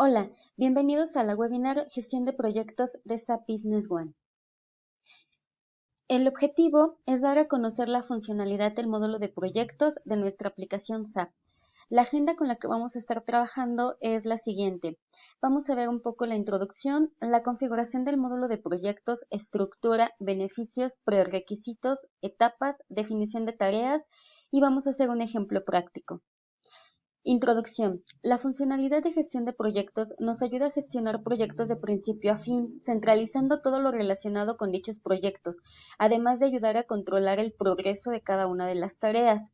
Hola, bienvenidos a la webinar Gestión de Proyectos de SAP Business One. El objetivo es dar a conocer la funcionalidad del módulo de proyectos de nuestra aplicación SAP. La agenda con la que vamos a estar trabajando es la siguiente. Vamos a ver un poco la introducción, la configuración del módulo de proyectos, estructura, beneficios, prerequisitos, etapas, definición de tareas y vamos a hacer un ejemplo práctico. Introducción. La funcionalidad de gestión de proyectos nos ayuda a gestionar proyectos de principio a fin, centralizando todo lo relacionado con dichos proyectos, además de ayudar a controlar el progreso de cada una de las tareas.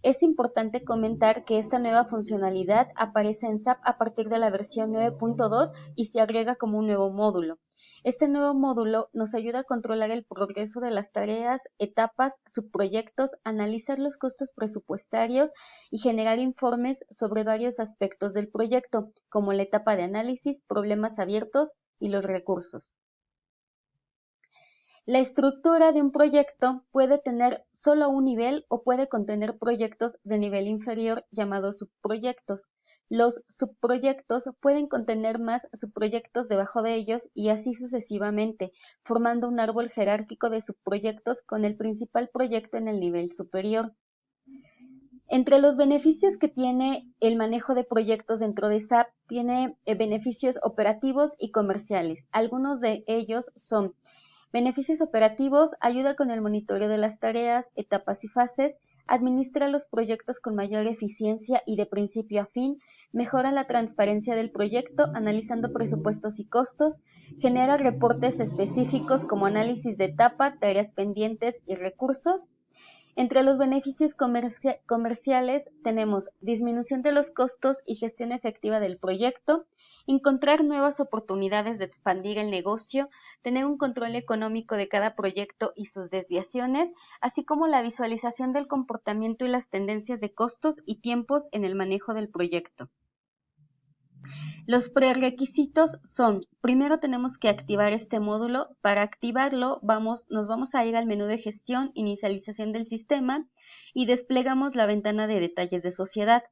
Es importante comentar que esta nueva funcionalidad aparece en SAP a partir de la versión 9.2 y se agrega como un nuevo módulo. Este nuevo módulo nos ayuda a controlar el progreso de las tareas, etapas, subproyectos, analizar los costos presupuestarios y generar informes sobre varios aspectos del proyecto, como la etapa de análisis, problemas abiertos y los recursos. La estructura de un proyecto puede tener solo un nivel o puede contener proyectos de nivel inferior llamados subproyectos. Los subproyectos pueden contener más subproyectos debajo de ellos y así sucesivamente, formando un árbol jerárquico de subproyectos con el principal proyecto en el nivel superior. Entre los beneficios que tiene el manejo de proyectos dentro de SAP, tiene beneficios operativos y comerciales. Algunos de ellos son beneficios operativos, ayuda con el monitoreo de las tareas, etapas y fases, administra los proyectos con mayor eficiencia y de principio a fin, mejora la transparencia del proyecto analizando presupuestos y costos, genera reportes específicos como análisis de etapa, tareas pendientes y recursos. Entre los beneficios comerciales tenemos disminución de los costos y gestión efectiva del proyecto, encontrar nuevas oportunidades de expandir el negocio, tener un control económico de cada proyecto y sus desviaciones, así como la visualización del comportamiento y las tendencias de costos y tiempos en el manejo del proyecto. Los prerequisitos son, primero tenemos que activar este módulo. Para activarlo nos vamos a ir al menú de gestión, inicialización del sistema y desplegamos la ventana de detalles de sociedad.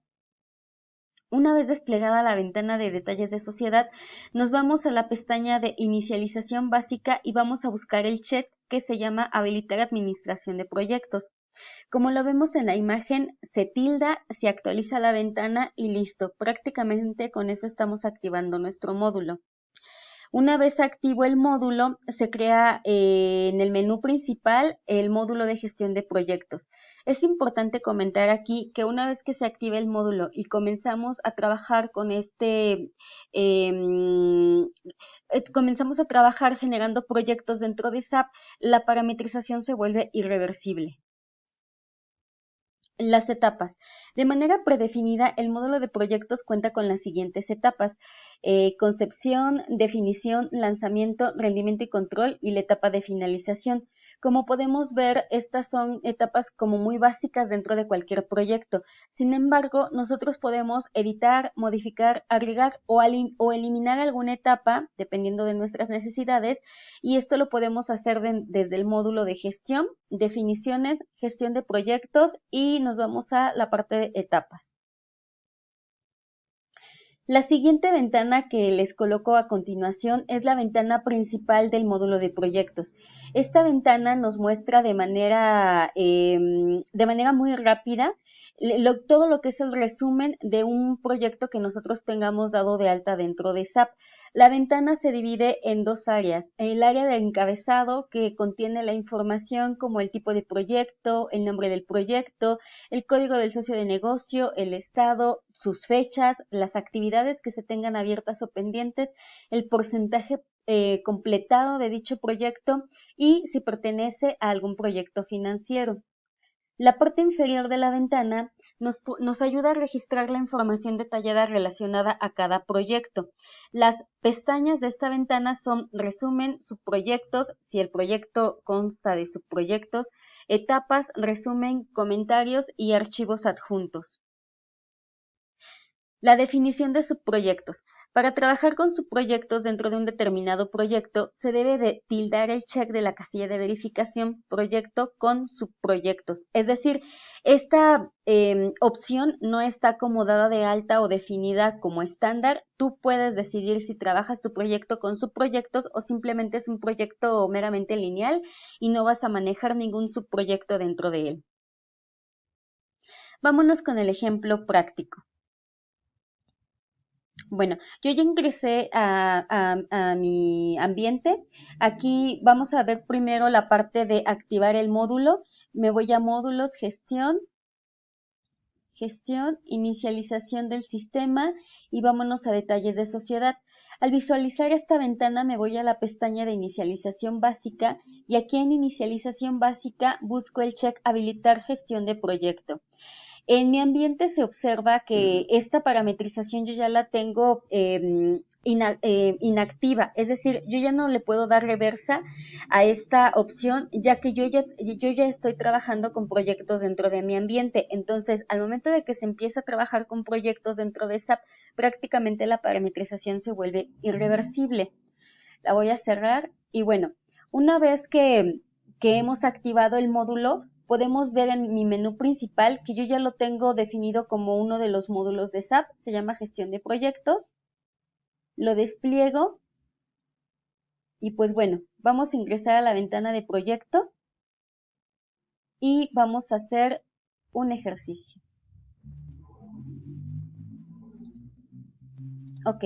Una vez desplegada la ventana de detalles de sociedad, nos vamos a la pestaña de inicialización básica y vamos a buscar el check que se llama habilitar administración de proyectos. Como lo vemos en la imagen, se tilda, se actualiza la ventana y listo. Prácticamente con eso estamos activando nuestro módulo. Una vez activo el módulo, se crea en el menú principal el módulo de gestión de proyectos. Es importante comentar aquí que una vez que se active el módulo y comenzamos a trabajar con comenzamos a trabajar generando proyectos dentro de SAP, la parametrización se vuelve irreversible. Las etapas. De manera predefinida, el módulo de proyectos cuenta con las siguientes etapas: concepción, definición, lanzamiento, rendimiento y control y la etapa de finalización. Como podemos ver, estas son etapas como muy básicas dentro de cualquier proyecto. Sin embargo, nosotros podemos editar, modificar, agregar o eliminar alguna etapa, dependiendo de nuestras necesidades, y esto lo podemos hacer desde el módulo de gestión, definiciones, gestión de proyectos y nos vamos a la parte de etapas. La siguiente ventana que les coloco a continuación es la ventana principal del módulo de proyectos. Esta ventana nos muestra de manera muy rápida todo lo que es el resumen de un proyecto que nosotros tengamos dado de alta dentro de SAP. La ventana se divide en dos áreas: el área de encabezado, que contiene la información como el tipo de proyecto, el nombre del proyecto, el código del socio de negocio, el estado, sus fechas, las actividades que se tengan abiertas o pendientes, el porcentaje completado de dicho proyecto y si pertenece a algún proyecto financiero. La parte inferior de la ventana nos ayuda a registrar la información detallada relacionada a cada proyecto. Las pestañas de esta ventana son resumen, subproyectos, si el proyecto consta de subproyectos, etapas, resumen, comentarios y archivos adjuntos. La definición de subproyectos. Para trabajar con subproyectos dentro de un determinado proyecto, se debe de tildar el check de la casilla de verificación proyecto con subproyectos. Es decir, esta opción no está acomodada de alta o definida como estándar. Tú puedes decidir si trabajas tu proyecto con subproyectos o simplemente es un proyecto meramente lineal y no vas a manejar ningún subproyecto dentro de él. Vámonos con el ejemplo práctico. Bueno, yo ya ingresé a mi ambiente. Aquí vamos a ver primero la parte de activar el módulo. Me voy a módulos, gestión, inicialización del sistema y vámonos a detalles de sociedad. Al visualizar esta ventana me voy a la pestaña de inicialización básica y aquí en inicialización básica busco el check habilitar gestión de proyecto. En mi ambiente se observa que esta parametrización yo ya la tengo inactiva, es decir, yo ya no le puedo dar reversa a esta opción, ya que yo ya estoy trabajando con proyectos dentro de mi ambiente. Entonces, al momento de que se empieza a trabajar con proyectos dentro de SAP, prácticamente la parametrización se vuelve irreversible. La voy a cerrar y bueno, una vez que hemos activado el módulo, podemos ver en mi menú principal que yo ya lo tengo definido como uno de los módulos de SAP, se llama gestión de proyectos, lo despliego y pues bueno, vamos a ingresar a la ventana de proyecto y vamos a hacer un ejercicio. Ok.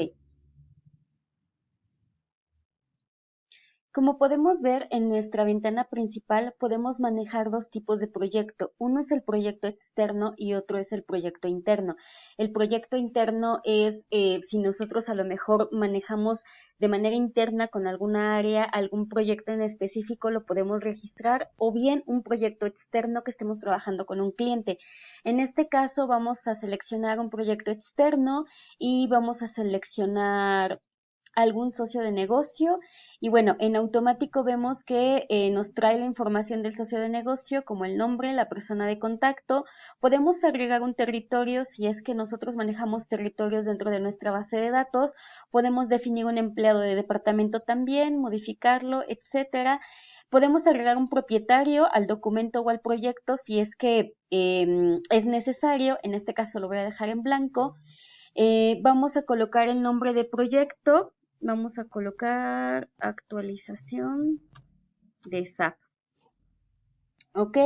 Como podemos ver en nuestra ventana principal, podemos manejar dos tipos de proyecto. Uno es el proyecto externo y otro es el proyecto interno. El proyecto interno es si nosotros a lo mejor manejamos de manera interna con alguna área, algún proyecto en específico lo podemos registrar, o bien un proyecto externo que estemos trabajando con un cliente. En este caso vamos a seleccionar un proyecto externo y vamos a seleccionar algún socio de negocio y bueno, en automático vemos que nos trae la información del socio de negocio como el nombre, la persona de contacto. Podemos agregar un territorio si es que nosotros manejamos territorios dentro de nuestra base de datos. Podemos definir un empleado de departamento también, modificarlo, etcétera. Podemos agregar un propietario al documento o al proyecto si es que es necesario. En este caso lo voy a dejar en blanco. Vamos a colocar el nombre de proyecto. Vamos a colocar actualización de SAP. Ok.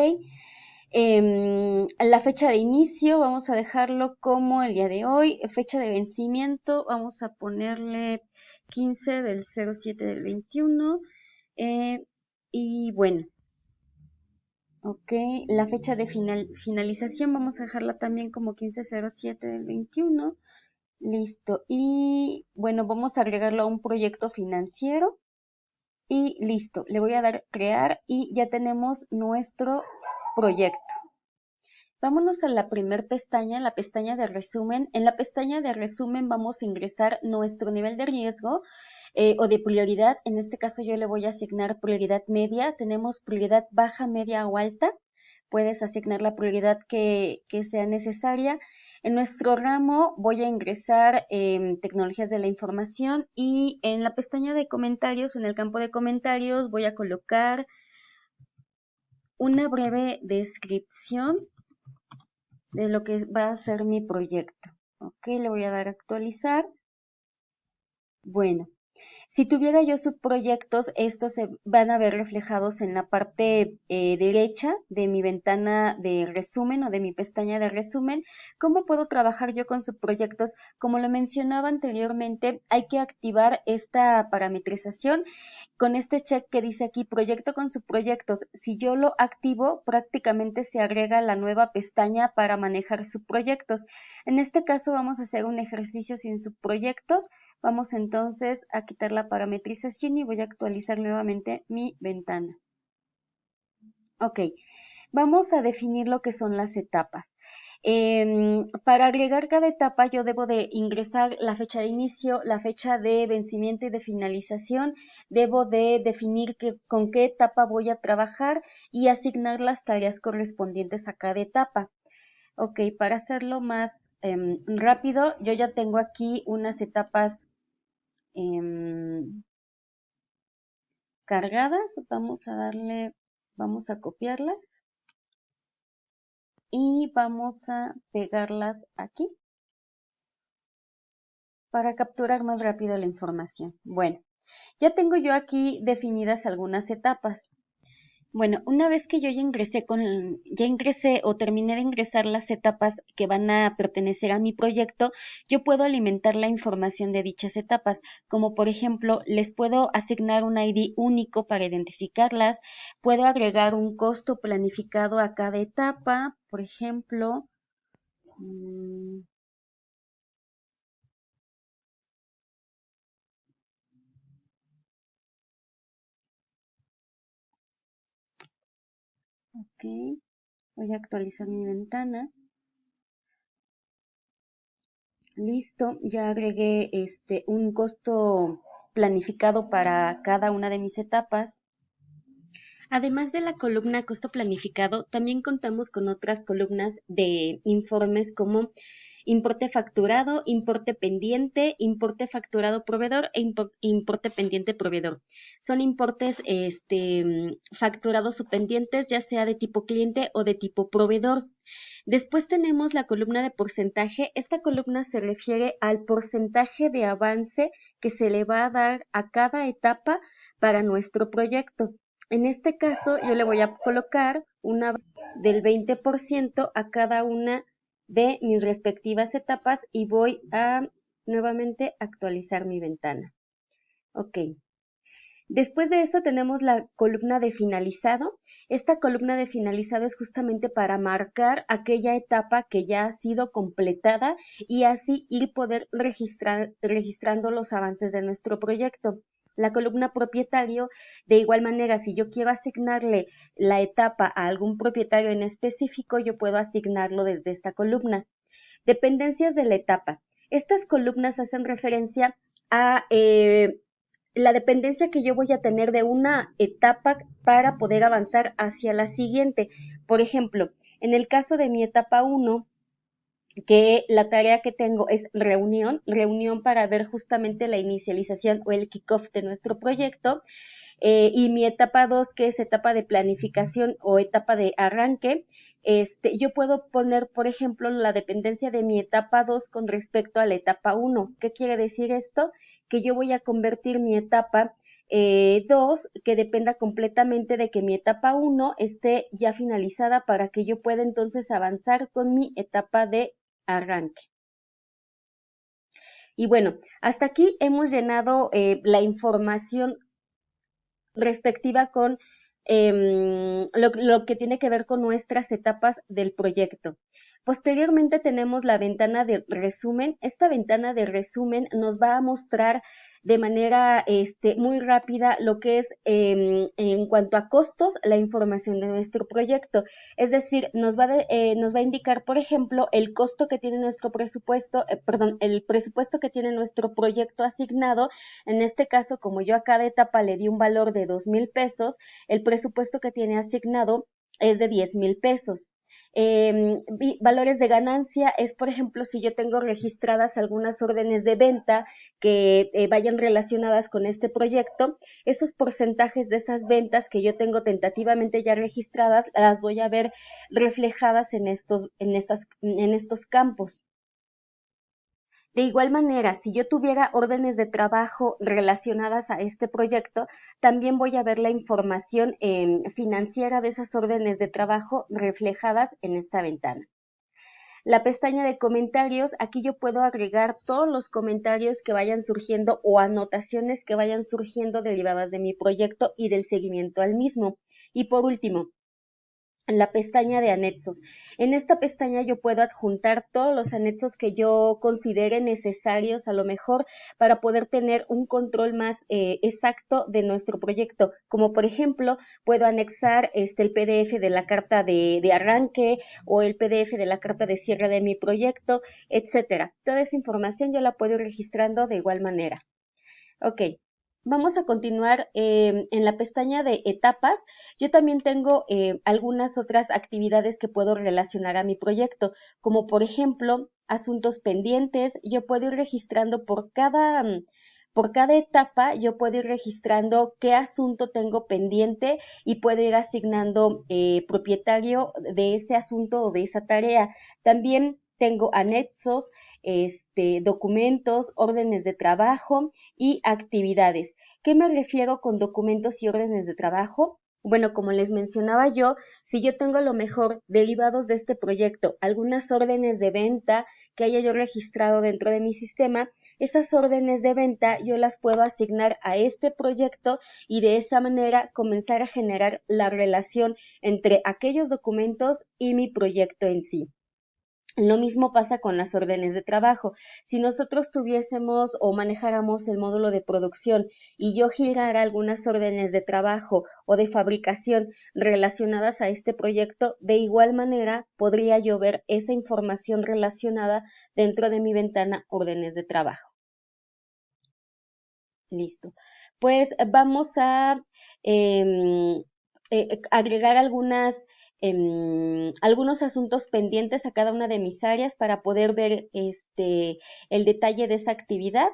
La fecha de inicio vamos a dejarlo como el día de hoy. Fecha de vencimiento vamos a ponerle 15 del 07 del 21. Y bueno. Ok, la fecha de finalización vamos a dejarla también como 1507 del 21. Listo. Y bueno, vamos a agregarlo a un proyecto financiero. Y listo. Le voy a dar crear y ya tenemos nuestro proyecto. Vámonos a la primer pestaña, la pestaña de resumen. En la pestaña de resumen vamos a ingresar nuestro nivel de riesgo o de prioridad. En este caso yo le voy a asignar prioridad media. Tenemos prioridad baja, media o alta. Puedes asignar la prioridad que sea necesaria. En nuestro ramo voy a ingresar tecnologías de la información y en la pestaña de comentarios, en el campo de comentarios, voy a colocar una breve descripción de lo que va a ser mi proyecto. Ok, le voy a dar a actualizar. Bueno, si tuviera yo subproyectos, estos se van a ver reflejados en la parte derecha de mi ventana de resumen o de mi pestaña de resumen. ¿Cómo puedo trabajar yo con subproyectos? Como lo mencionaba anteriormente, hay que activar esta parametrización con este check que dice aquí proyecto con subproyectos. Si yo lo activo, prácticamente se agrega la nueva pestaña para manejar subproyectos. En este caso vamos a hacer un ejercicio sin subproyectos. Vamos entonces a quitar la parametrización y voy a actualizar nuevamente mi ventana. Ok, vamos a definir lo que son las etapas. Para agregar cada etapa yo debo de ingresar la fecha de inicio, la fecha de vencimiento y de finalización. Debo de definir con qué etapa voy a trabajar y asignar las tareas correspondientes a cada etapa. Ok, para hacerlo más rápido, yo ya tengo aquí unas etapas cargadas. Vamos a copiarlas y vamos a pegarlas aquí para capturar más rápido la información. Bueno, ya tengo yo aquí definidas algunas etapas. Bueno, una vez que yo ya ingresé o terminé de ingresar las etapas que van a pertenecer a mi proyecto, yo puedo alimentar la información de dichas etapas, como por ejemplo, les puedo asignar un ID único para identificarlas, puedo agregar un costo planificado a cada etapa, por ejemplo, ok, voy a actualizar mi ventana. Listo, ya agregué un costo planificado para cada una de mis etapas. Además de la columna costo planificado, también contamos con otras columnas de informes como importe facturado, importe facturado proveedor e importe pendiente proveedor. Son importes facturados o pendientes, ya sea de tipo cliente o de tipo proveedor. Después tenemos la columna de porcentaje. Esta columna se refiere al porcentaje de avance que se le va a dar a cada etapa para nuestro proyecto. En este caso, yo le voy a colocar una del 20% a cada una de mis respectivas etapas y voy a nuevamente actualizar mi ventana. Ok. Después de eso tenemos la columna de finalizado. Esta columna de finalizado es justamente para marcar aquella etapa que ya ha sido completada y así ir poder registrando los avances de nuestro proyecto. La columna propietario, de igual manera, si yo quiero asignarle la etapa a algún propietario en específico, yo puedo asignarlo desde esta columna. Dependencias de la etapa. Estas columnas hacen referencia a la dependencia que yo voy a tener de una etapa para poder avanzar hacia la siguiente. Por ejemplo, en el caso de mi etapa 1, que la tarea que tengo es reunión para ver justamente la inicialización o el kickoff de nuestro proyecto, y mi etapa 2, que es etapa de planificación o etapa de arranque, yo puedo poner, por ejemplo, la dependencia de mi etapa 2 con respecto a la etapa 1. ¿Qué quiere decir esto? Que yo voy a convertir mi etapa 2, que dependa completamente de que mi etapa 1 esté ya finalizada para que yo pueda entonces avanzar con mi etapa de arranque. Y bueno, hasta aquí hemos llenado la información respectiva con lo que tiene que ver con nuestras etapas del proyecto. Posteriormente tenemos la ventana de resumen. Esta ventana de resumen nos va a mostrar de manera muy rápida lo que es en cuanto a costos, la información de nuestro proyecto. Es decir, nos va a indicar, por ejemplo, el costo que tiene nuestro presupuesto, el presupuesto que tiene nuestro proyecto asignado. En este caso, como yo a cada etapa le di un valor de 2,000 pesos, el presupuesto que tiene asignado es de 10,000 pesos. Valores de ganancia es, por ejemplo, si yo tengo registradas algunas órdenes de venta que vayan relacionadas con este proyecto, esos porcentajes de esas ventas que yo tengo tentativamente ya registradas, las voy a ver reflejadas en estos campos. De igual manera, si yo tuviera órdenes de trabajo relacionadas a este proyecto, también voy a ver la información financiera de esas órdenes de trabajo reflejadas en esta ventana. La pestaña de comentarios, aquí yo puedo agregar todos los comentarios que vayan surgiendo o anotaciones que vayan surgiendo derivadas de mi proyecto y del seguimiento al mismo. Y por último, la pestaña de anexos. En esta pestaña yo puedo adjuntar todos los anexos que yo considere necesarios a lo mejor para poder tener un control más exacto de nuestro proyecto, como por ejemplo puedo anexar el PDF de la carta de arranque o el PDF de la carta de cierre de mi proyecto, etcétera. Toda esa información yo la puedo ir registrando de igual manera. Ok. Vamos a continuar en la pestaña de etapas. Yo también tengo algunas otras actividades que puedo relacionar a mi proyecto, como por ejemplo asuntos pendientes. Yo puedo ir registrando por cada etapa, yo puedo ir registrando qué asunto tengo pendiente y puedo ir asignando propietario de ese asunto o de esa tarea. También tengo anexos, documentos, órdenes de trabajo y actividades. ¿Qué me refiero con documentos y órdenes de trabajo? Bueno, como les mencionaba yo, si yo tengo a lo mejor derivados de este proyecto, algunas órdenes de venta que haya yo registrado dentro de mi sistema, esas órdenes de venta yo las puedo asignar a este proyecto y de esa manera comenzar a generar la relación entre aquellos documentos y mi proyecto en sí. Lo mismo pasa con las órdenes de trabajo. Si nosotros tuviésemos o manejáramos el módulo de producción y yo girara algunas órdenes de trabajo o de fabricación relacionadas a este proyecto, de igual manera podría yo ver esa información relacionada dentro de mi ventana órdenes de trabajo. Listo. Pues vamos a agregar algunos asuntos pendientes a cada una de mis áreas para poder ver el detalle de esa actividad.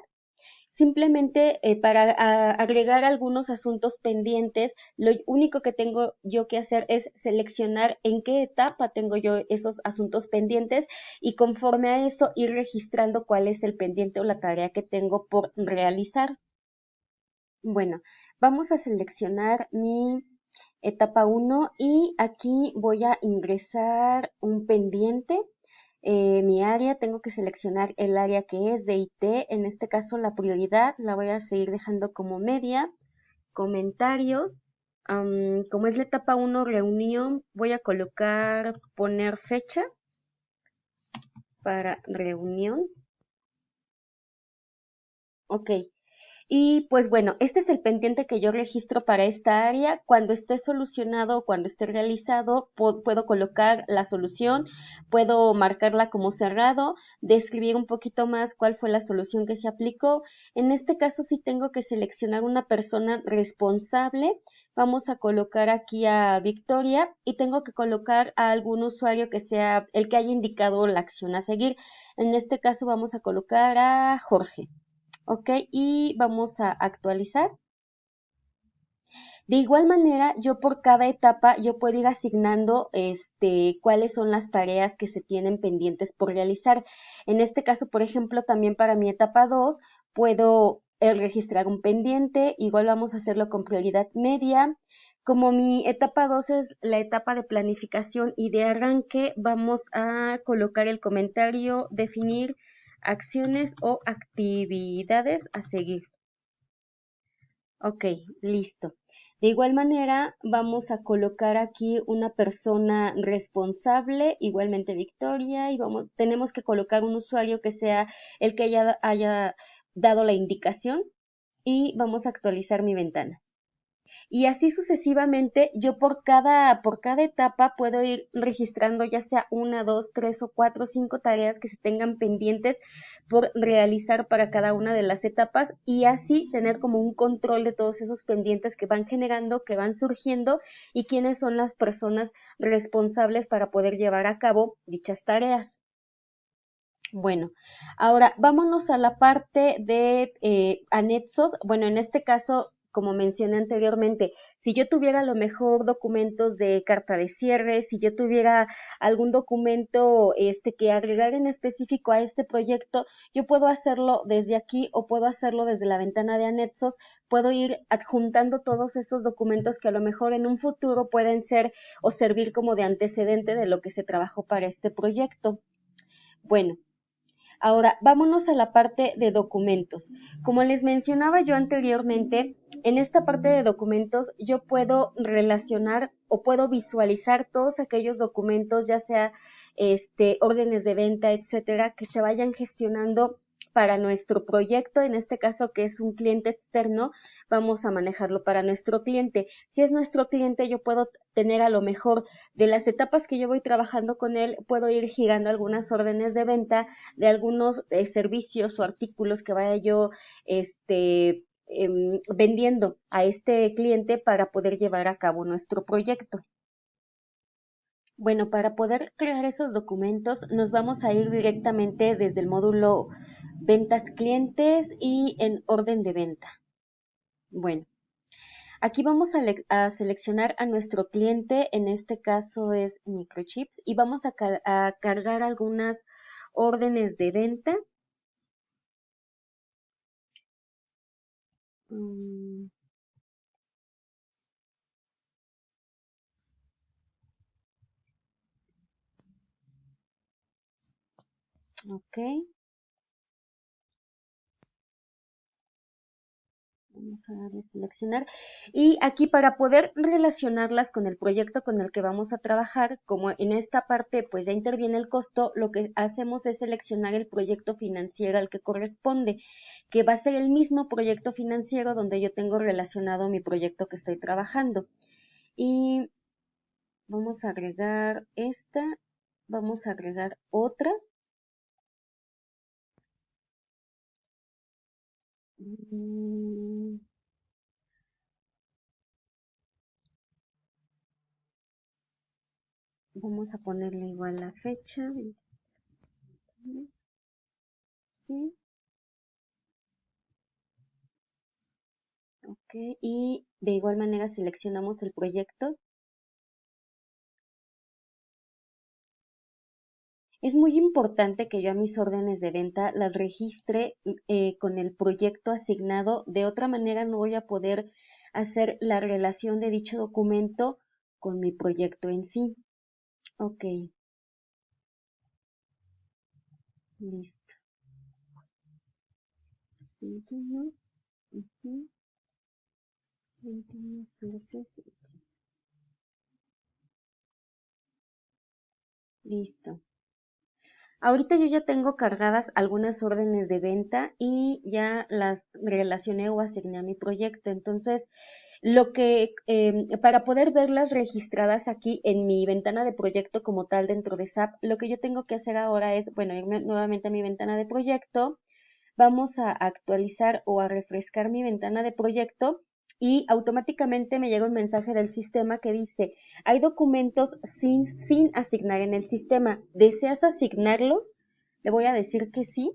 Simplemente para agregar algunos asuntos pendientes, lo único que tengo yo que hacer es seleccionar en qué etapa tengo yo esos asuntos pendientes y conforme a eso ir registrando cuál es el pendiente o la tarea que tengo por realizar. Bueno, vamos a seleccionar mi etapa 1 y aquí voy a ingresar un pendiente. Mi área, tengo que seleccionar el área que es de IT, en este caso la prioridad la voy a seguir dejando como media, comentario, como es la etapa 1 reunión, voy a colocar poner fecha para reunión, ok. Y pues bueno, este es el pendiente que yo registro para esta área. Cuando esté solucionado, cuando esté realizado, puedo colocar la solución, puedo marcarla como cerrado, describir un poquito más cuál fue la solución que se aplicó. En este caso sí tengo que seleccionar una persona responsable. Vamos a colocar aquí a Victoria y tengo que colocar a algún usuario que sea el que haya indicado la acción a seguir. En este caso vamos a colocar a Jorge. Ok, y vamos a actualizar. De igual manera, yo por cada etapa, yo puedo ir asignando cuáles son las tareas que se tienen pendientes por realizar. En este caso, por ejemplo, también para mi etapa 2, puedo registrar un pendiente, igual vamos a hacerlo con prioridad media. Como mi etapa 2 es la etapa de planificación y de arranque, vamos a colocar el comentario, definir acciones o actividades a seguir. Ok, listo. De igual manera, vamos a colocar aquí una persona responsable, igualmente Victoria, y tenemos que colocar un usuario que sea el que haya dado la indicación y vamos a actualizar mi ventana. Y así sucesivamente, yo por cada etapa puedo ir registrando ya sea una, dos, tres o cuatro, cinco tareas que se tengan pendientes por realizar para cada una de las etapas y así tener como un control de todos esos pendientes que van generando, que van surgiendo y quiénes son las personas responsables para poder llevar a cabo dichas tareas. Bueno, ahora vámonos a la parte de anexos. Bueno, en este caso, como mencioné anteriormente, si yo tuviera a lo mejor documentos de carta de cierre, si yo tuviera algún documento que agregar en específico a este proyecto, yo puedo hacerlo desde aquí o puedo hacerlo desde la ventana de anexos. Puedo ir adjuntando todos esos documentos que a lo mejor en un futuro pueden ser o servir como de antecedente de lo que se trabajó para este proyecto. Bueno, ahora, vámonos a la parte de documentos. Como les mencionaba yo anteriormente, en esta parte de documentos yo puedo relacionar o puedo visualizar todos aquellos documentos, ya sea órdenes de venta, etcétera, que se vayan gestionando para nuestro proyecto, en este caso que es un cliente externo, vamos a manejarlo para nuestro cliente. Si es nuestro cliente, yo puedo tener a lo mejor de las etapas que yo voy trabajando con él, puedo ir girando algunas órdenes de venta de algunos servicios o artículos que vaya yo vendiendo a este cliente para poder llevar a cabo nuestro proyecto. Bueno, para poder crear esos documentos nos vamos a ir directamente desde el módulo ventas clientes y en orden de venta. Bueno, aquí vamos a seleccionar a nuestro cliente, en este caso es Microchips, y vamos a cargar algunas órdenes de venta. Ok. Vamos a darle seleccionar. Y aquí para poder relacionarlas con el proyecto con el que vamos a trabajar, como en esta parte pues ya interviene el costo, lo que hacemos es seleccionar el proyecto financiero al que corresponde, que va a ser el mismo proyecto financiero donde yo tengo relacionado mi proyecto que estoy trabajando. Y vamos a agregar esta, vamos a agregar otra. Vamos a ponerle igual la fecha. Sí. Ok, y de igual manera seleccionamos el proyecto. Es muy importante que yo a mis órdenes de venta las registre con el proyecto asignado. De otra manera no voy a poder hacer la relación de dicho documento con mi proyecto en sí. Ok, listo. 21, 21, 06, listo. Ahorita yo ya tengo cargadas algunas órdenes de venta y ya las relacioné o asigné a mi proyecto. Entonces, para poder verlas registradas aquí en mi ventana de proyecto como tal dentro de SAP, lo que yo tengo que hacer ahora es, bueno, irme nuevamente a mi ventana de proyecto. Vamos a actualizar o a refrescar mi ventana de proyecto y automáticamente me llega un mensaje del sistema que dice, hay documentos sin asignar en el sistema. ¿Deseas asignarlos? Le voy a decir que sí.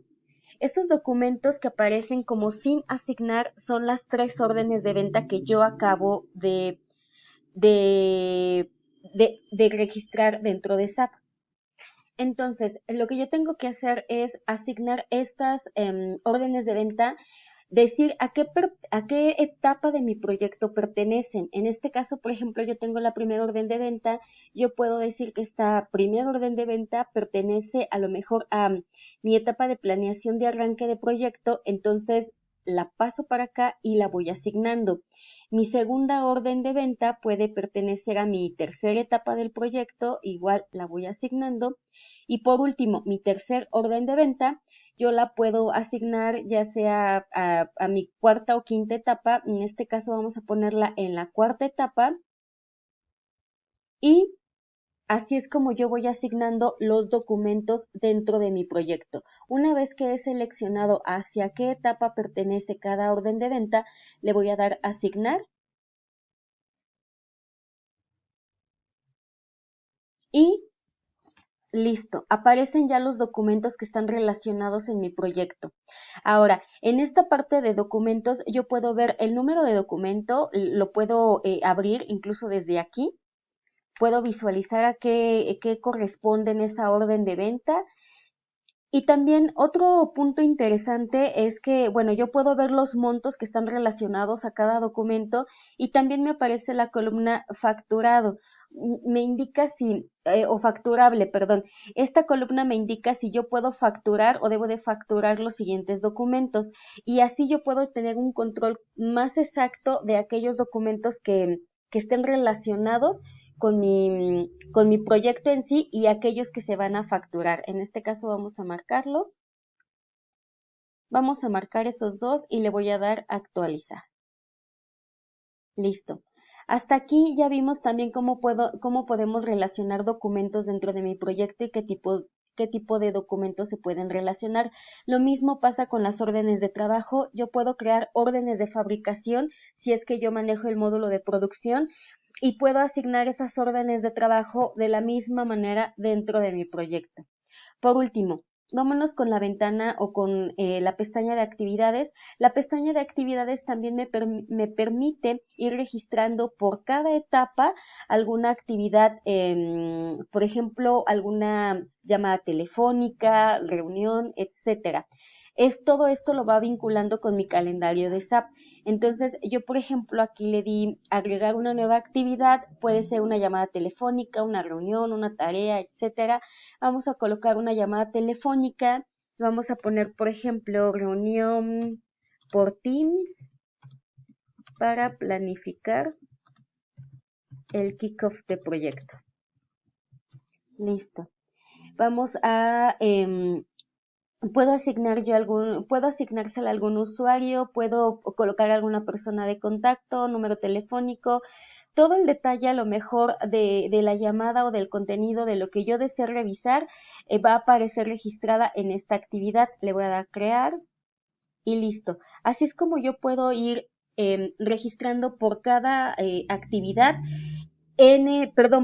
Esos documentos que aparecen como sin asignar son las 3 órdenes de venta que yo acabo de registrar dentro de SAP. Entonces, lo que yo tengo que hacer es asignar estas órdenes de venta, decir a qué etapa de mi proyecto pertenecen. En este caso, por ejemplo, yo tengo la primera orden de venta, yo puedo decir que esta primera orden de venta pertenece a lo mejor a mi etapa de planeación de arranque de proyecto, entonces la paso para acá y la voy asignando. Mi segunda orden de venta puede pertenecer a mi tercera etapa del proyecto, igual la voy asignando. Y por último, mi tercer orden de venta, yo la puedo asignar ya sea a mi cuarta o quinta etapa. En este caso vamos a ponerla en la cuarta etapa. Y así es como yo voy asignando los documentos dentro de mi proyecto. Una vez que he seleccionado hacia qué etapa pertenece cada orden de venta, le voy a dar asignar. Y listo, aparecen ya los documentos que están relacionados en mi proyecto. Ahora, en esta parte de documentos yo puedo ver el número de documento, lo puedo abrir incluso desde aquí. Puedo visualizar a qué corresponde en esa orden de venta. Y también otro punto interesante es que, bueno, yo puedo ver los montos que están relacionados a cada documento y también me aparece la columna facturado. Me indica si, o facturable, perdón. Esta columna me indica si yo puedo facturar o debo de facturar los siguientes documentos y así yo puedo tener un control más exacto de aquellos documentos que estén relacionados con mi proyecto en sí y aquellos que se van a facturar. En este caso vamos a marcarlos. Vamos a marcar esos dos y le voy a dar actualizar. Listo. Hasta aquí ya vimos también cómo podemos relacionar documentos dentro de mi proyecto y qué tipo qué tipo de documentos se pueden relacionar. Lo mismo pasa con las órdenes de trabajo. Yo puedo crear órdenes de fabricación si es que yo manejo el módulo de producción y puedo asignar esas órdenes de trabajo de la misma manera dentro de mi proyecto. Por último, vámonos con la ventana o con la pestaña de actividades. La pestaña de actividades también me permite ir registrando por cada etapa alguna actividad, por ejemplo, alguna llamada telefónica, reunión, etcétera. Todo esto lo va vinculando con mi calendario de SAP. Entonces, yo, por ejemplo, aquí le di agregar una nueva actividad, puede ser una llamada telefónica, una reunión, una tarea, etcétera. Vamos a colocar una llamada telefónica, vamos a poner, por ejemplo, reunión por Teams para planificar el kickoff de proyecto. Listo. Vamos a puedo asignársela a algún usuario, puedo colocar a alguna persona de contacto, número telefónico, todo el detalle a lo mejor de la llamada o del contenido de lo que yo desee revisar va a aparecer registrada en esta actividad. Le voy a dar crear y listo. Así es como yo puedo ir registrando por cada actividad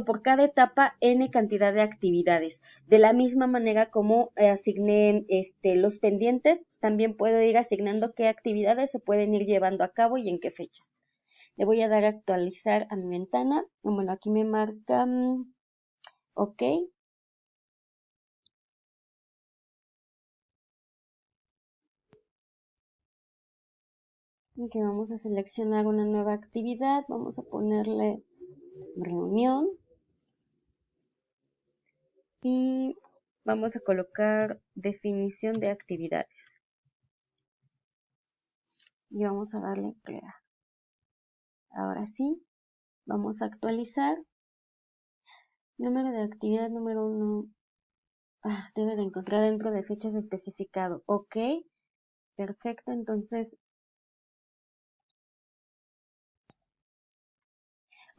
por cada etapa N cantidad de actividades. De la misma manera como asigné los pendientes, también puedo ir asignando qué actividades se pueden ir llevando a cabo y en qué fechas. Le voy a dar a actualizar a mi ventana. Bueno, aquí me marca OK. Ok, vamos a seleccionar una nueva actividad. Vamos a ponerle reunión. Y vamos a colocar definición de actividades. Y vamos a darle crear. Ahora sí, vamos a actualizar. Número de actividad número 1. Debe de encontrar dentro de fechas especificado. OK. Perfecto, entonces.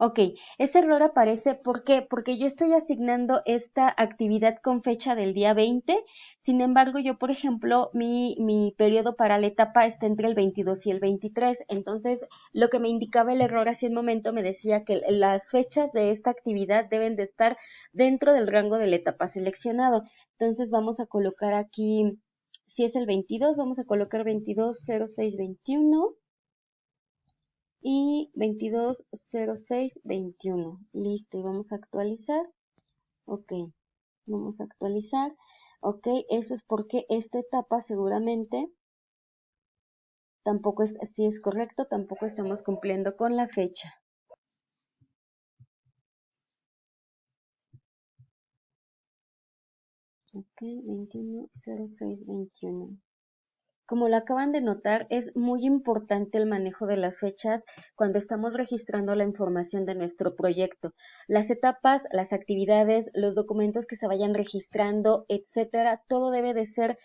Ok, ese error aparece porque yo estoy asignando esta actividad con fecha del día 20, sin embargo yo, por ejemplo, mi periodo para la etapa está entre el 22 y el 23, entonces lo que me indicaba el error hace un momento me decía que las fechas de esta actividad deben de estar dentro del rango de la etapa seleccionado. Entonces vamos a colocar aquí, si es el 22, vamos a colocar 220621. Y 220621. Listo, y vamos a actualizar. Ok, vamos a actualizar. Ok, eso es porque esta etapa seguramente tampoco es, si es correcto, tampoco estamos cumpliendo con la fecha. Ok, 210621. Como lo acaban de notar, es muy importante el manejo de las fechas cuando estamos registrando la información de nuestro proyecto. Las etapas, las actividades, los documentos que se vayan registrando, etcétera, todo debe de ser,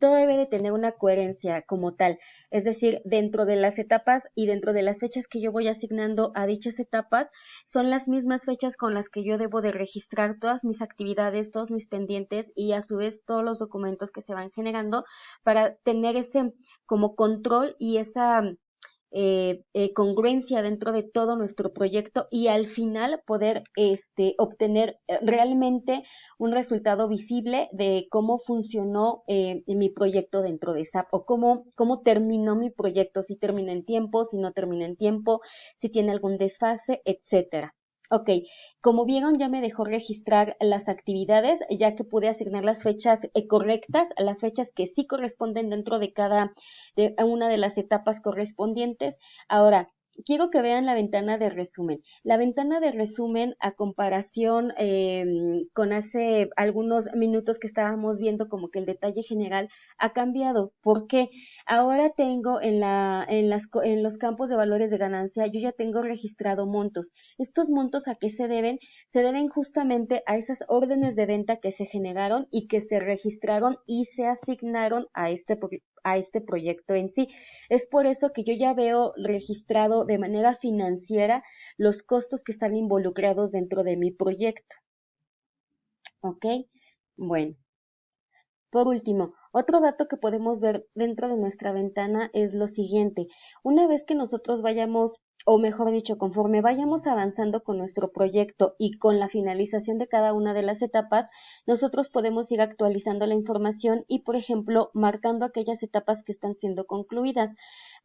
todo debe de tener una coherencia como tal. Es decir, dentro de las etapas y dentro de las fechas que yo voy asignando a dichas etapas, son las mismas fechas con las que yo debo de registrar todas mis actividades, todos mis pendientes y a su vez todos los documentos que se van generando para tener ese como control y esa congruencia dentro de todo nuestro proyecto y al final poder obtener realmente un resultado visible de cómo funcionó mi proyecto dentro de SAP o cómo terminó mi proyecto, si termina en tiempo, si no termina en tiempo, si tiene algún desfase, etcétera. Ok, como vieron ya me dejó registrar las actividades, ya que pude asignar las fechas correctas, las fechas que sí corresponden dentro de de una de las etapas correspondientes. Ahora, quiero que vean la ventana de resumen. La ventana de resumen a comparación con hace algunos minutos que estábamos viendo como que el detalle general ha cambiado. ¿Por qué? Ahora tengo en los campos de valores de ganancia, yo ya tengo registrado montos. ¿Estos montos a qué se deben? Se deben justamente a esas órdenes de venta que se generaron y que se registraron y se asignaron a este proyecto en sí. Es por eso que yo ya veo registrado de manera financiera los costos que están involucrados dentro de mi proyecto. ¿Ok? Bueno. Por último, otro dato que podemos ver dentro de nuestra ventana es lo siguiente. Una vez que nosotros vayamos, o mejor dicho, conforme vayamos avanzando con nuestro proyecto y con la finalización de cada una de las etapas, nosotros podemos ir actualizando la información y, por ejemplo, marcando aquellas etapas que están siendo concluidas.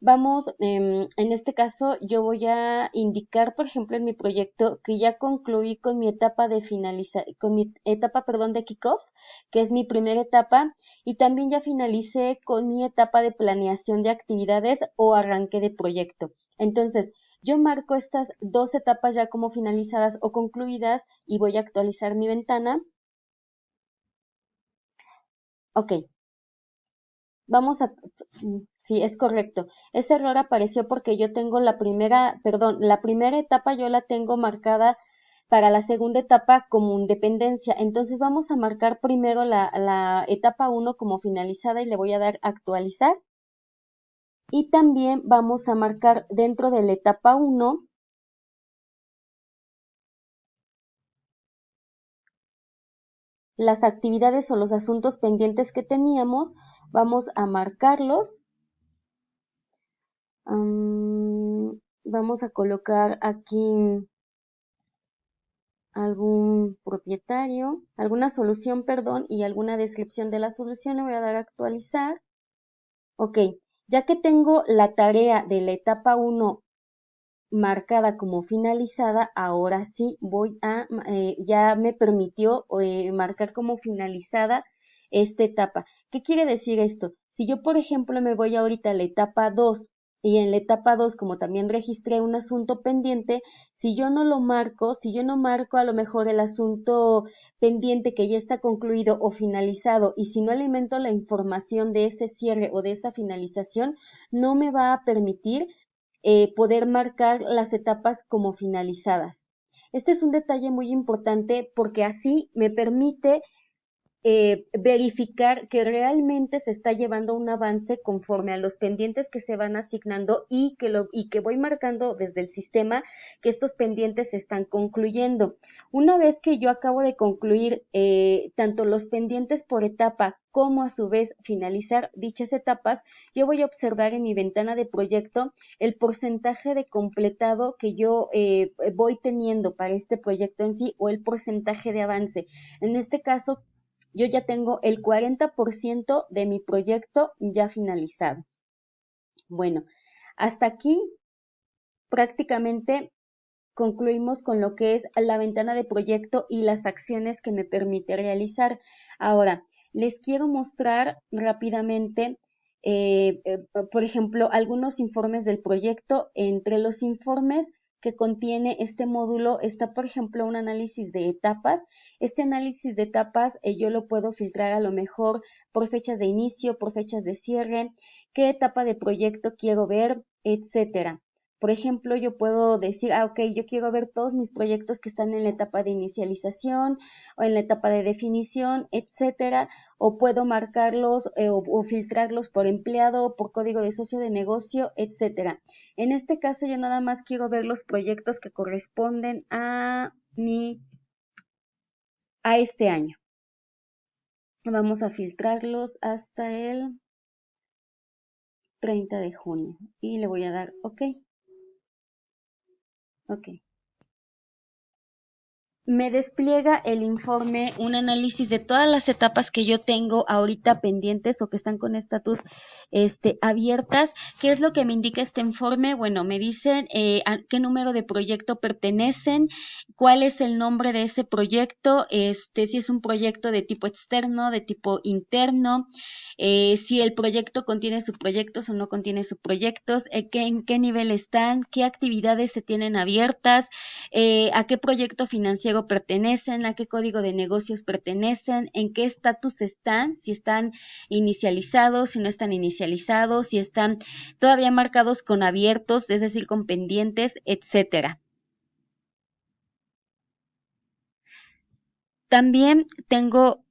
Vamos, en este caso, yo voy a indicar, por ejemplo, en mi proyecto que ya concluí con mi etapa de con mi etapa, perdón, de kickoff, que es mi primera etapa, y también ya finalicé con mi etapa de planeación de actividades o arranque de proyecto. Entonces, yo marco estas dos etapas ya como finalizadas o concluidas y voy a actualizar mi ventana. Ok, vamos a, sí, es correcto. Ese error apareció porque yo tengo la primera, perdón, la primera etapa yo la tengo marcada para la segunda etapa como dependencia. Entonces vamos a marcar primero la etapa 1 como finalizada y le voy a dar actualizar. Y también vamos a marcar dentro de la etapa 1 las actividades o los asuntos pendientes que teníamos. Vamos a marcarlos. Vamos a colocar aquí algún propietario, alguna solución, perdón, y alguna descripción de la solución. Le voy a dar a actualizar. Ok, ya que tengo la tarea de la etapa 1 marcada como finalizada, ahora sí voy a, ya me permitió marcar como finalizada esta etapa. ¿Qué quiere decir esto? Si yo, por ejemplo, me voy ahorita a la etapa 2 y en la etapa 2, como también registré un asunto pendiente, si yo no lo marco, si yo no marco a lo mejor el asunto pendiente que ya está concluido o finalizado y si no alimento la información de ese cierre o de esa finalización, no me va a permitir poder marcar las etapas como finalizadas. Este es un detalle muy importante porque así me permite verificar que realmente se está llevando un avance conforme a los pendientes que se van asignando y que voy marcando desde el sistema que estos pendientes se están concluyendo. Una vez que yo acabo de concluir tanto los pendientes por etapa como a su vez finalizar dichas etapas, yo voy a observar en mi ventana de proyecto el porcentaje de completado que yo voy teniendo para este proyecto en sí o el porcentaje de avance. En este caso, yo ya tengo el 40% de mi proyecto ya finalizado. Bueno, hasta aquí prácticamente concluimos con lo que es la ventana de proyecto y las acciones que me permite realizar. Ahora, les quiero mostrar rápidamente, por ejemplo, algunos informes del proyecto. Entre los informes que contiene este módulo está, por ejemplo, un análisis de etapas. Este análisis de etapas yo lo puedo filtrar a lo mejor por fechas de inicio, por fechas de cierre, qué etapa de proyecto quiero ver, etcétera. Por ejemplo, yo puedo decir, ok, yo quiero ver todos mis proyectos que están en la etapa de inicialización o en la etapa de definición, etcétera, o puedo marcarlos o filtrarlos por empleado, por código de socio de negocio, etcétera. En este caso, yo nada más quiero ver los proyectos que corresponden a este año. Vamos a filtrarlos hasta el 30 de junio y le voy a dar OK. OK. Me despliega el informe, un análisis de todas las etapas que yo tengo ahorita pendientes o que están con estatus abiertas. ¿Qué es lo que me indica este informe? Bueno, me dicen a qué número de proyecto pertenecen, cuál es el nombre de ese proyecto, si es un proyecto de tipo externo, de tipo interno, si el proyecto contiene subproyectos o no contiene subproyectos, en qué nivel están, qué actividades se tienen abiertas, a qué proyecto financiero pertenecen, a qué código de negocios pertenecen, en qué estatus están, si están inicializados, si no están inicializados, si están todavía marcados con abiertos, es decir, con pendientes, etcétera. También tengo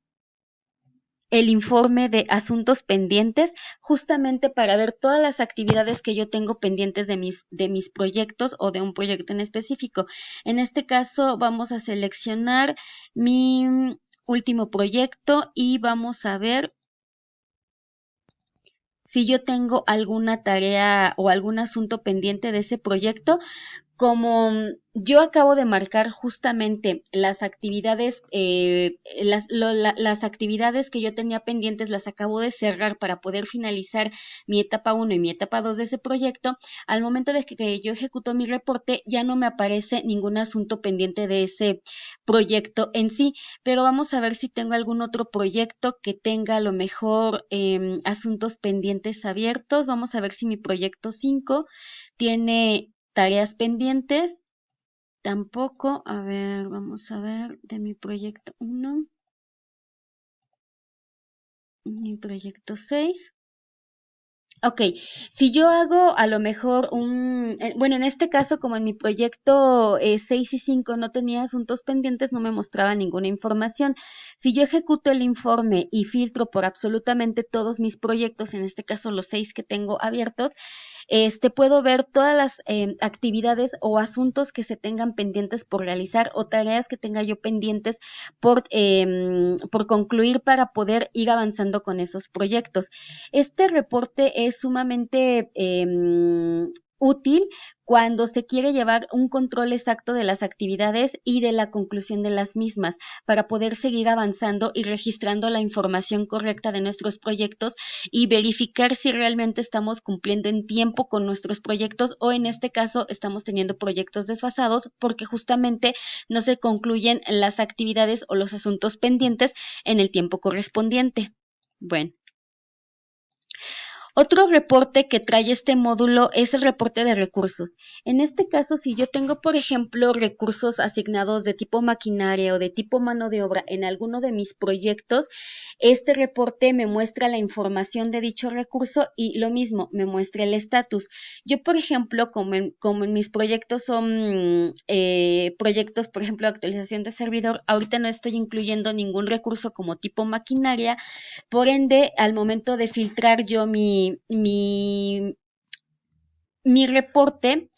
el informe de asuntos pendientes, justamente para ver todas las actividades que yo tengo pendientes de mis proyectos o de un proyecto en específico. En este caso vamos a seleccionar último proyecto y vamos a ver si yo tengo alguna tarea o algún asunto pendiente de ese proyecto. Como yo acabo de marcar justamente las actividades, las actividades que yo tenía pendientes, las acabo de cerrar para poder finalizar mi etapa 1 y mi etapa 2 de ese proyecto. Al momento de que yo ejecuto mi reporte, ya no me aparece ningún asunto pendiente de ese proyecto en sí, pero vamos a ver si tengo algún otro proyecto que tenga a lo mejor asuntos pendientes abiertos. Vamos a ver si mi proyecto 5 tiene tareas pendientes. Tampoco, a ver, vamos a ver de mi proyecto 1, mi proyecto 6. Ok, si yo hago a lo mejor bueno, en este caso, como en mi proyecto 6 y 5 no tenía asuntos pendientes, no me mostraba ninguna información. Si yo ejecuto el informe y filtro por absolutamente todos mis proyectos, en este caso los 6 que tengo abiertos, puedo ver todas las actividades o asuntos que se tengan pendientes por realizar o tareas que tenga yo pendientes por concluir para poder ir avanzando con esos proyectos. Este reporte es sumamente útil cuando se quiere llevar un control exacto de las actividades y de la conclusión de las mismas para poder seguir avanzando y registrando la información correcta de nuestros proyectos y verificar si realmente estamos cumpliendo en tiempo con nuestros proyectos o en este caso estamos teniendo proyectos desfasados porque justamente no se concluyen las actividades o los asuntos pendientes en el tiempo correspondiente. Bueno. Otro reporte que trae este módulo es el reporte de recursos. En este caso, si yo tengo, por ejemplo, recursos asignados de tipo maquinaria o de tipo mano de obra en alguno de mis proyectos, este reporte me muestra la información de dicho recurso y lo mismo, me muestra el estatus. Yo, por ejemplo, como en mis proyectos son proyectos, por ejemplo, de actualización de servidor, ahorita no estoy incluyendo ningún recurso como tipo maquinaria. Por ende, al momento de filtrar yo mi reporte,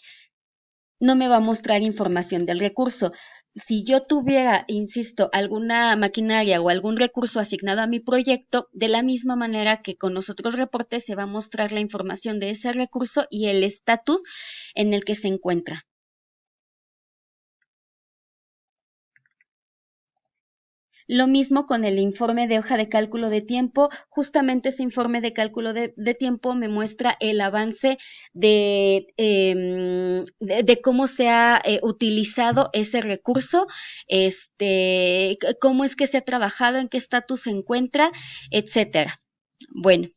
no me va a mostrar información del recurso. Si yo tuviera, insisto, alguna maquinaria o algún recurso asignado a mi proyecto, de la misma manera que con los otros reportes se va a mostrar la información de ese recurso y el estatus en el que se encuentra. Lo mismo con el informe de hoja de cálculo de tiempo. Justamente ese informe de cálculo de tiempo me muestra el avance de cómo se ha utilizado ese recurso, cómo es que se ha trabajado, en qué estatus se encuentra, etcétera. Bueno.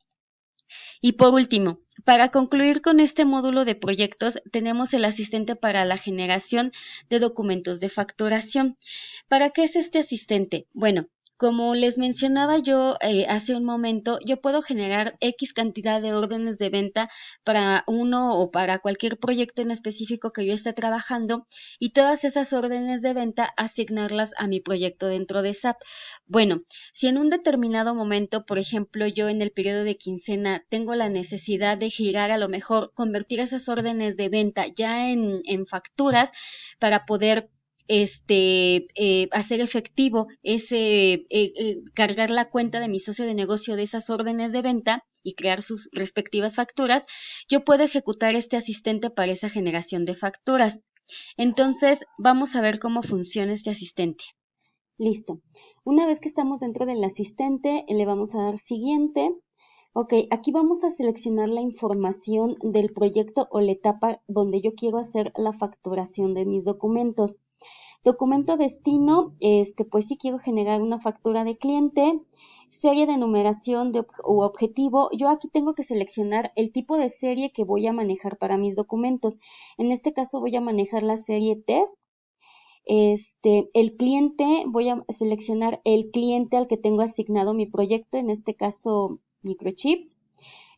Y por último, para concluir con este módulo de proyectos, tenemos el asistente para la generación de documentos de facturación. ¿Para qué es este asistente? Bueno, como les mencionaba yo hace un momento, yo puedo generar X cantidad de órdenes de venta para uno o para cualquier proyecto en específico que yo esté trabajando y todas esas órdenes de venta asignarlas a mi proyecto dentro de SAP. Bueno, si en un determinado momento, por ejemplo, yo en el periodo de quincena tengo la necesidad de girar, a lo mejor convertir esas órdenes de venta ya en facturas para poder hacer efectivo cargar la cuenta de mi socio de negocio de esas órdenes de venta y crear sus respectivas facturas, yo puedo ejecutar este asistente para esa generación de facturas. Entonces, vamos a ver cómo funciona este asistente. Listo. Una vez que estamos dentro del asistente, le vamos a dar siguiente. Ok, aquí vamos a seleccionar la información del proyecto o la etapa donde yo quiero hacer la facturación de mis documentos. Documento destino, pues sí quiero generar una factura de cliente, serie de numeración o objetivo. Yo aquí tengo que seleccionar el tipo de serie que voy a manejar para mis documentos. En este caso voy a manejar la serie test. El cliente, voy a seleccionar el cliente al que tengo asignado mi proyecto, en este caso microchips.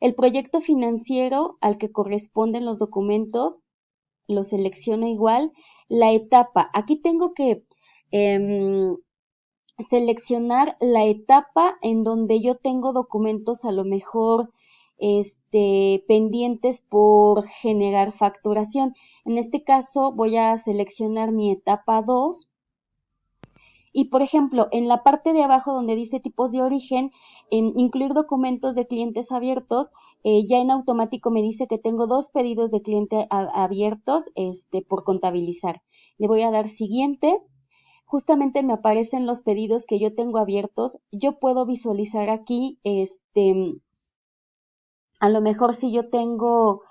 El proyecto financiero al que corresponden los documentos, lo selecciono igual. La etapa, aquí tengo que seleccionar la etapa en donde yo tengo documentos a lo mejor pendientes por generar facturación. En este caso voy a seleccionar mi etapa 2 Y por ejemplo, en la parte de abajo donde dice tipos de origen, en incluir documentos de clientes abiertos, ya en automático me dice que tengo 2 pedidos de cliente abiertos por contabilizar. Le voy a dar siguiente. Justamente me aparecen los pedidos que yo tengo abiertos. Yo puedo visualizar aquí, a lo mejor si yo tengo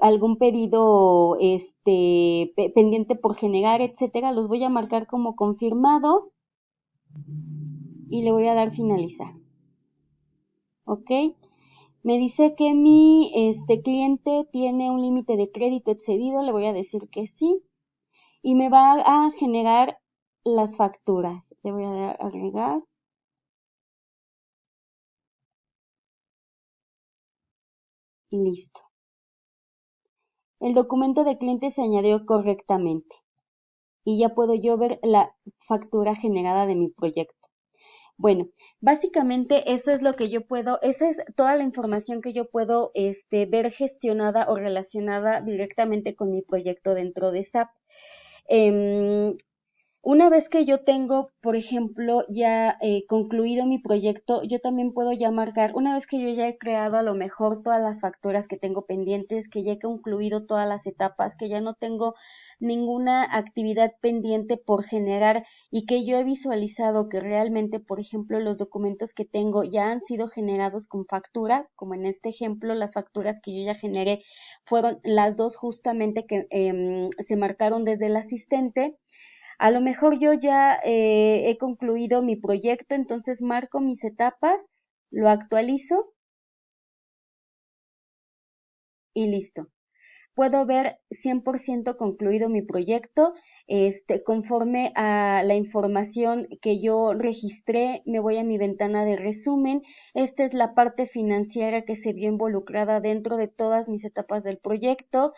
algún pedido pendiente por generar, etcétera, los voy a marcar como confirmados y le voy a dar finalizar. ¿Ok? Me dice que mi cliente tiene un límite de crédito excedido, le voy a decir que sí. Y me va a generar las facturas. Le voy a dar agregar. Y listo. El documento de cliente se añadió correctamente. Y ya puedo yo ver la factura generada de mi proyecto. Bueno, básicamente eso es lo que yo puedo, esa es toda la información que yo puedo ver gestionada o relacionada directamente con mi proyecto dentro de SAP. Una vez que yo tengo, por ejemplo, ya concluido mi proyecto, yo también puedo ya marcar, una vez que yo ya he creado a lo mejor todas las facturas que tengo pendientes, que ya he concluido todas las etapas, que ya no tengo ninguna actividad pendiente por generar y que yo he visualizado que realmente, por ejemplo, los documentos que tengo ya han sido generados con factura, como en este ejemplo, las facturas que yo ya generé fueron las 2 justamente que se marcaron desde el asistente. A lo mejor yo ya he concluido mi proyecto, entonces marco mis etapas, lo actualizo y listo. Puedo ver 100% concluido mi proyecto. Conforme a la información que yo registré, me voy a mi ventana de resumen. Esta es la parte financiera que se vio involucrada dentro de todas mis etapas del proyecto.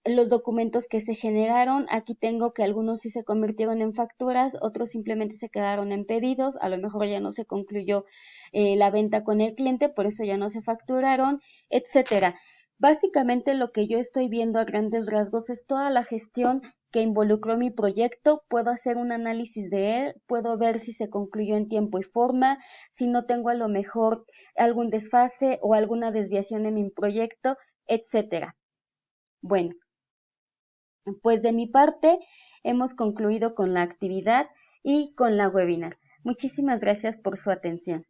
Los documentos que se generaron, aquí tengo que algunos sí se convirtieron en facturas, otros simplemente se quedaron en pedidos, a lo mejor ya no se concluyó la venta con el cliente, por eso ya no se facturaron, etcétera. Básicamente lo que yo estoy viendo a grandes rasgos es toda la gestión que involucró mi proyecto, puedo hacer un análisis de él, puedo ver si se concluyó en tiempo y forma, si no tengo a lo mejor algún desfase o alguna desviación en mi proyecto, etcétera. Bueno, pues de mi parte hemos concluido con la actividad y con la webinar. Muchísimas gracias por su atención.